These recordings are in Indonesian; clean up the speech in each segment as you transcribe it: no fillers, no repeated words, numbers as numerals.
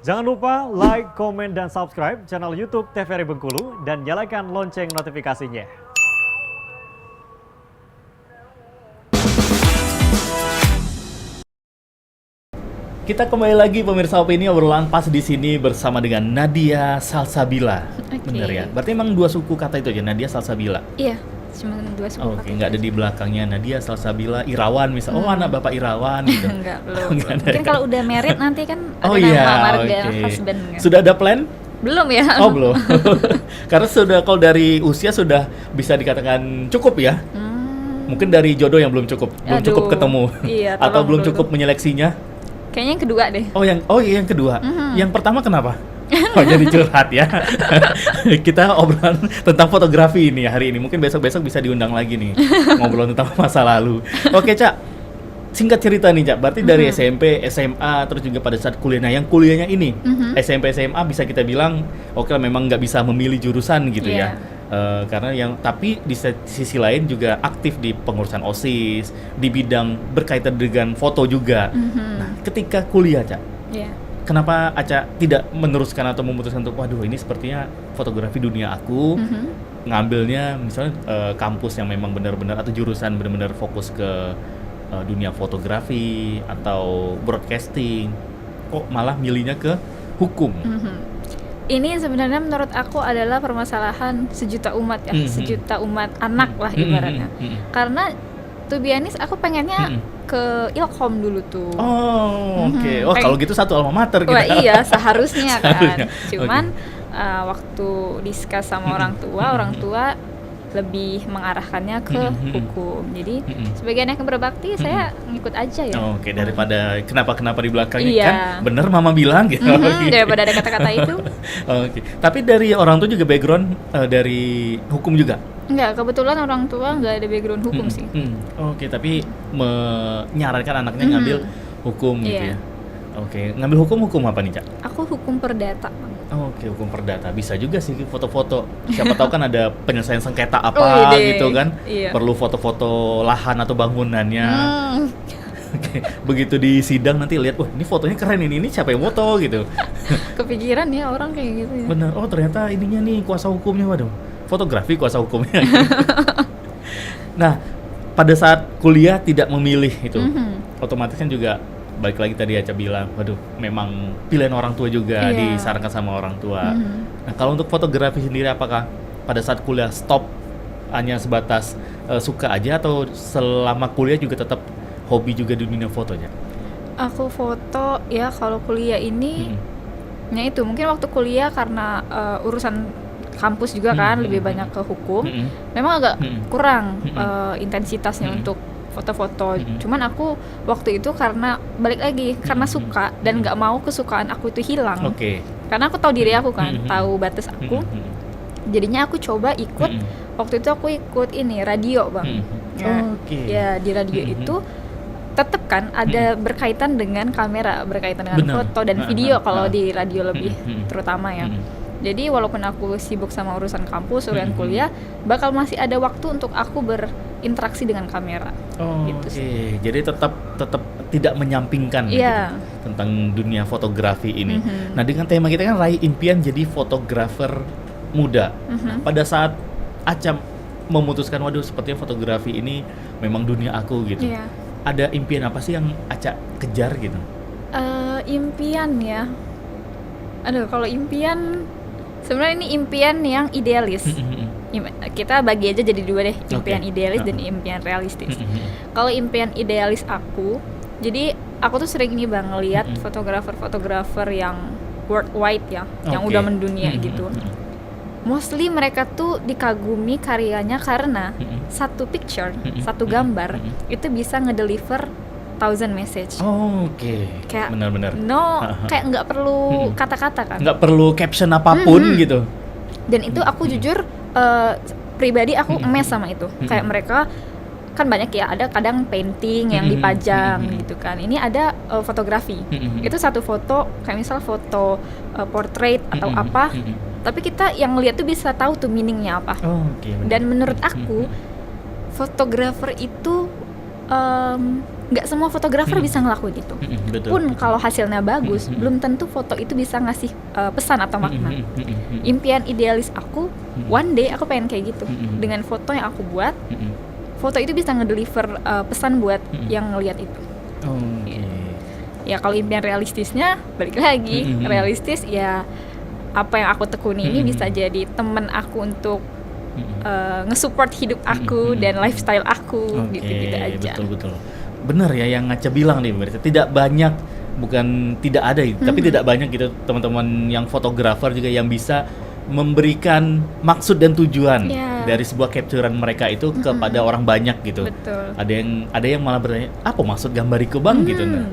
Jangan lupa like, komen, dan subscribe channel YouTube TVRI Bengkulu dan nyalakan lonceng notifikasinya. Kita kembali lagi pemirsa Opini obrolan pas di sini bersama dengan Nadia Salsabila. Oke. Bener ya? Berarti emang dua suku kata itu aja, Nadia Salsabila. Iya, cuma dua suku Oke, kata nggak ada itu di belakangnya Nadia Salsabila Irawan misal. Oh, anak Bapak Irawan gitu. Enggak, belum. Nggak ada Mungkin ya? kalau udah married nanti kan ada Oh nama iya, marga oke. husband. Kan? Sudah ada plan? Belum ya? Oh, belum. Karena sudah kalau dari usia sudah bisa dikatakan cukup ya. Mungkin dari jodoh yang belum cukup, belum Aduh, cukup ketemu. iya, Atau tolong belum dulu. cukup menyeleksinya. Kayaknya yang kedua deh. Oh iya yang kedua. Yang pertama kenapa? Oh jadi curhat ya. Kita obrolan tentang fotografi ini hari ini. Mungkin besok-besok bisa diundang lagi nih ngobrol tentang masa lalu. Oke Cak, singkat cerita nih Cak. Berarti dari SMP, SMA, terus juga pada saat kuliah. Nah yang kuliahnya ini SMP, SMA bisa kita bilang oke memang nggak bisa memilih jurusan gitu ya. Iya. Karena tapi di sisi lain juga aktif di pengurusan OSIS, di bidang berkaitan dengan foto juga. Nah, ketika kuliah, Cak, Iya. kenapa Aca tidak meneruskan atau memutuskan untuk waduh ini sepertinya fotografi dunia aku, ngambilnya misalnya kampus yang memang benar-benar atau jurusan benar-benar fokus ke dunia fotografi atau broadcasting, kok malah milihnya ke hukum? Ini sebenarnya menurut aku adalah permasalahan sejuta umat ya, sejuta umat anak lah ibaratnya. Karena to be honest, aku pengennya ke Ilkom dulu tuh. Oh, oke. Oh, kalau gitu satu alma mater Wah kita. iya, seharusnya kan. Seharusnya. Cuman waktu discuss sama orang tua lebih mengarahkannya ke hukum. Jadi sebagian yang berbakti saya ngikut aja ya. Oh, oke, daripada kenapa di belakangnya Iya. kan bener mama bilang gitu. Oke. Daripada ada kata-kata itu. Oke. Tapi dari orang tua juga background dari hukum juga. Enggak, kebetulan orang tua enggak ada background hukum sih. Oke, tapi menyarankan anaknya ngambil hukum gitu Iya. ya. Oke, ngambil hukum apa nih, Cak? Aku hukum perdata. Oke, hukum perdata. Bisa juga sih foto-foto. Siapa tahu kan ada penyelesaian sengketa Oh, apa ide. gitu kan. Iya. Perlu foto-foto lahan atau bangunannya. Oke, begitu di sidang nanti lihat, wah ini fotonya keren ini siapa yang foto gitu. Kepikiran ya orang kayak gitu ya. Bener, oh ternyata ininya nih kuasa hukumnya, waduh, fotografi kuasa hukumnya. Nah, pada saat kuliah tidak memilih itu, otomatis kan juga balik lagi tadi Aca bilang, waduh, memang pilihan orang tua juga Iya. disarankan sama orang tua. Nah, kalau untuk fotografi sendiri, apakah pada saat kuliah stop hanya sebatas suka aja atau selama kuliah juga tetap hobi juga di dunia fotonya? Aku foto ya kalau kuliah ini ya itu mungkin waktu kuliah karena urusan kampus juga kan lebih banyak ke hukum. Memang agak kurang intensitasnya untuk foto-foto. Cuman aku waktu itu karena balik lagi karena suka dan nggak mau kesukaan aku itu hilang. Oke. Karena aku tahu diri aku kan, tahu batas aku. Jadinya aku coba ikut. Waktu itu aku ikut ini radio bang. Oke. Ya di radio itu tetap kan ada berkaitan dengan kamera, berkaitan dengan Benar. foto dan video kalau di radio lebih terutama ya. Jadi walaupun aku sibuk sama urusan kampus, urusan kuliah, bakal masih ada waktu untuk aku berinteraksi dengan kamera. Gitu Oke, sih. jadi tetap tidak menyampingkan Iya. gitu, tentang dunia fotografi ini. Nah, dengan tema kita kan raih impian jadi fotografer muda. Nah, pada saat Aca memutuskan, waduh, sepertinya fotografi ini memang dunia aku gitu. Iya. Ada impian apa sih yang Aca kejar gitu? Impian ya. Aduh, kalau impian sebenarnya ini impian yang idealis. Kita bagi aja jadi dua deh, impian Oke. idealis dan impian realistis. Kalau impian idealis aku, jadi aku tuh sering ini bang ngeliat fotografer-fotografer yang worldwide ya, yang Oke. udah mendunia gitu. Mostly mereka tuh dikagumi karyanya karena satu picture, satu gambar itu bisa ngedeliver 1000 message. Oke, Kayak benar-benar. kayak nggak perlu kata-kata kan. Nggak perlu caption apapun gitu. Dan itu aku jujur pribadi aku emes sama itu. Kayak mereka kan banyak ya, ada kadang painting yang dipajang gitu kan. Ini ada fotografi. Itu satu foto kayak misal foto portrait atau apa. Tapi kita yang lihat tuh bisa tahu tuh meaningnya apa. Oke, benar. Dan menurut aku fotografer itu nggak semua fotografer bisa ngelakuin itu. Betul. Pun kalau hasilnya bagus, belum tentu foto itu bisa ngasih pesan atau makna. Impian idealis aku, one day aku pengen kayak gitu. Dengan foto yang aku buat, foto itu bisa ngedeliver pesan buat yang ngelihat itu. Ya kalau impian realistisnya, balik lagi, realistis ya apa yang aku tekuni ini bisa jadi temen aku untuk nge-support hidup aku dan lifestyle aku, gitu-gitu aja. Betul. Bener ya yang Aca bilang nih, berarti tidak banyak, bukan tidak ada, tapi tidak banyak gitu teman-teman yang fotografer juga yang bisa memberikan maksud dan tujuan dari sebuah capturean mereka itu kepada orang banyak gitu. Betul. Ada yang malah bertanya, apa maksud gambariku bang gitu. Nah,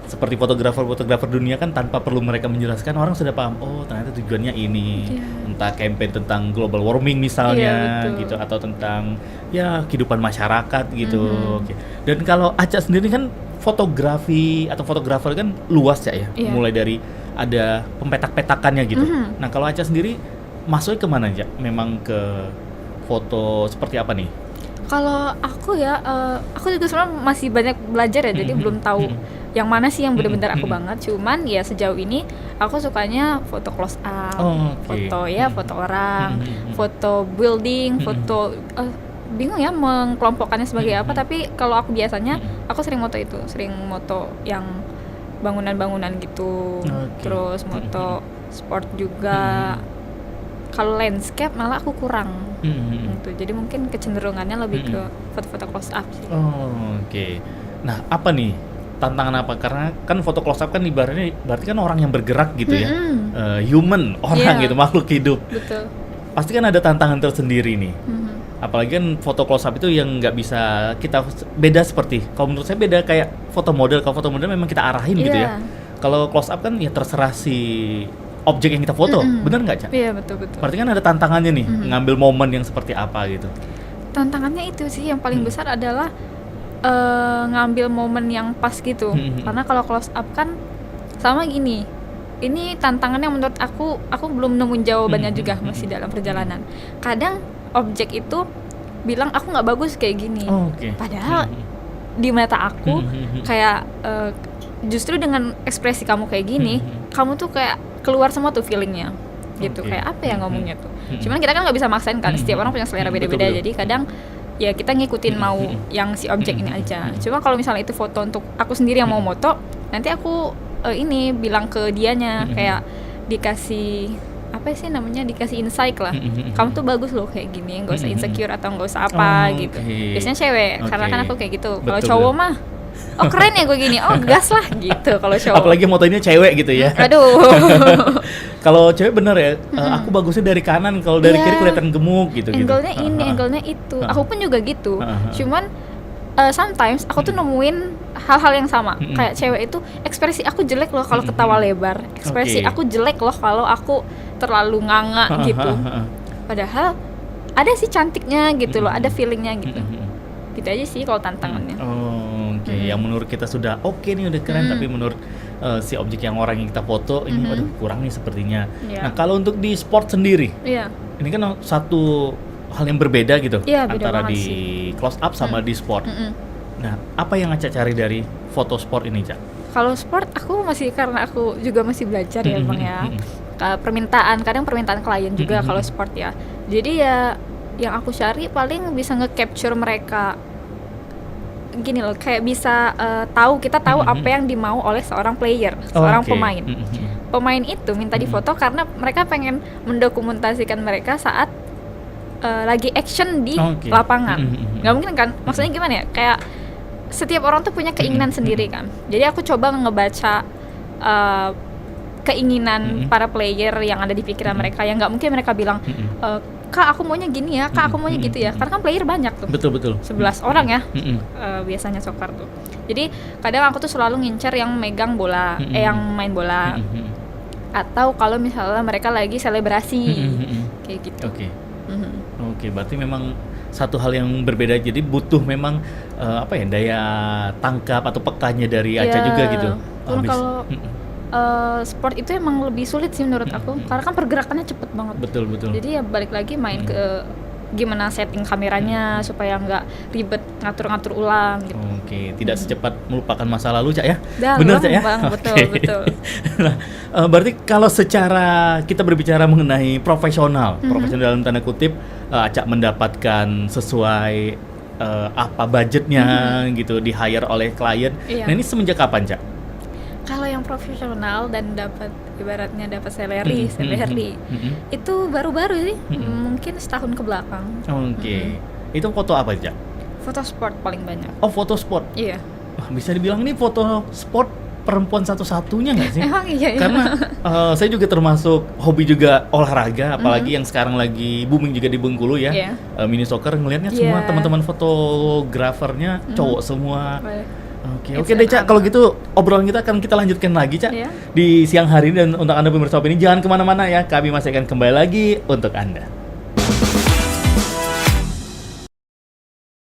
seperti fotografer dunia kan tanpa perlu mereka menjelaskan, orang sudah paham, oh ternyata tujuannya ini. Entah campaign tentang global warming misalnya gitu, atau tentang ya kehidupan masyarakat gitu. Dan kalau Aca sendiri kan fotografi atau fotografer kan luas ya, mulai dari ada pempetak-petakannya gitu. Nah kalau Aca sendiri masuknya kemana aja? Memang ke foto seperti apa nih? Kalau aku ya, aku juga sebenarnya masih banyak belajar ya, jadi belum tahu yang mana sih yang benar-benar aku banget. Cuman ya sejauh ini aku sukanya foto close up, foto orang, foto building, foto bingung ya mengkelompokkannya sebagai apa. Tapi kalau aku biasanya aku sering moto yang bangunan-bangunan gitu, terus moto sport juga. Kalau landscape malah aku kurang gitu. Jadi mungkin kecenderungannya lebih ke foto-foto close up sih. Nah apa nih tantangan apa? Karena kan foto close up kan ibaratnya berarti kan orang yang bergerak gitu ya, human, orang gitu, makhluk hidup. Betul. Pasti kan ada tantangan tersendiri nih. Apalagi kan foto close up itu yang nggak bisa kita beda seperti, kalau menurut saya beda kayak foto model. Kalau foto model memang kita arahin gitu ya. Kalau close up kan ya terserah si objek yang kita foto, benar nggak Cak? Iya betul. Berarti kan ada tantangannya nih, ngambil momen yang seperti apa gitu. Tantangannya itu sih yang paling besar adalah ngambil momen yang pas gitu. Karena kalau close up kan sama gini. Ini tantangannya menurut aku belum nemuin jawabannya juga, masih dalam perjalanan. Kadang objek itu bilang aku nggak bagus kayak gini. Padahal di mata aku kayak justru dengan ekspresi kamu kayak gini, kamu tuh kayak keluar semua tuh feelingnya gitu. Kayak apa ya ngomongnya tuh. Cuman kita kan nggak bisa maksain kan, setiap orang punya selera beda-beda. Jadi kadang ya kita ngikutin mau yang si objek ini aja. Cuma kalau misalnya itu foto untuk aku sendiri yang mau moto, nanti aku ini bilang ke dianya, kayak dikasih apa sih namanya, dikasih insight lah. Kamu tuh bagus loh kayak gini, nggak usah insecure atau nggak usah apa gitu. Biasanya cewek, karena kan aku kayak gitu. Kalau cowok mah, oh keren ya gue gini, oh gas lah gitu kalau cowok. Apalagi motonya cewek gitu ya. Aduh. Kalau cewek bener ya, aku bagusnya dari kanan, kalau dari kiri kelihatan gemuk gitu. Angle-nya ini, angle-nya itu. Aku pun juga gitu. Cuman sometimes aku tuh nemuin hal-hal yang sama. Kayak cewek itu, ekspresi aku jelek loh kalau ketawa lebar. Ekspresi aku jelek loh kalau aku terlalu nganga gitu. Padahal ada sih cantiknya gitu loh, ada feelingnya gitu. Gitu aja sih kalau tantangannya. Yang menurut kita sudah oke nih, udah keren, tapi menurut si objek yang orang yang kita foto ini waduh kurang nih sepertinya. Nah kalau untuk di sport sendiri, ini kan satu hal yang berbeda gitu antara di close up sama di sport. Nah apa yang Aca cari dari foto sport ini, Cak? Kalau sport aku masih, karena aku juga masih belajar ya Bang ya. Kadang permintaan klien juga kalau sport ya. Jadi ya yang aku cari paling bisa nge-capture mereka gini loh, kayak bisa kita tahu apa yang dimau oleh seorang player, seorang pemain. Pemain itu minta difoto karena mereka pengen mendokumentasikan mereka saat lagi action di lapangan. Nggak mungkin kan? Maksudnya gimana ya? Kayak setiap orang tuh punya keinginan sendiri kan. Jadi aku coba ngebaca keinginan para player yang ada di pikiran mereka, yang nggak mungkin mereka bilang Kak aku maunya gini ya, Kak aku maunya gitu ya. Karena kan player banyak tuh. Betul. 11 orang ya. Biasanya soccer tuh. Jadi kadang aku tuh selalu ngincer yang megang bola, yang main bola. Atau kalau misalnya mereka lagi selebrasi. Kayak gitu. Oke, berarti memang satu hal yang berbeda. Jadi butuh memang daya tangkap atau pekanya dari Aca juga gitu. Kalau sport itu emang lebih sulit sih menurut aku, karena kan pergerakannya cepet banget. Betul. Jadi ya balik lagi main ke gimana setting kameranya supaya nggak ribet ngatur-ngatur ulang gitu. Oke, tidak secepat melupakan masa lalu, Cak ya? Dah, Bener, Cak ya? Bang, betul, Oke. betul. Nah, berarti kalau secara kita berbicara mengenai profesional dalam tanda kutip, Cak mendapatkan sesuai apa budgetnya gitu, di-hire oleh klien. Iya. Nah, ini semenjak kapan, Cak? Kalau yang profesional dan dapat ibaratnya dapat salary itu baru-baru sih, mungkin setahun ke belakang. Oke. Itu foto apa, Cak? Foto sport paling banyak. Oh, foto sport. Iya. Wah, bisa dibilang ini foto sport perempuan satu-satunya nggak sih? Emang iya. Karena saya juga termasuk hobi juga olahraga, apalagi yang sekarang lagi booming juga di Bengkulu ya, Iya. Mini soccer, ngelihatnya Iya. semua teman-teman fotografernya cowok semua. Boleh. Oke deh, Cak, kalau gitu obrolan kita akan kita lanjutkan lagi, Cak, Iya. di siang hari ini. Dan untuk Anda pemirsa Opini, jangan kemana-mana ya, kami masih akan kembali lagi untuk Anda.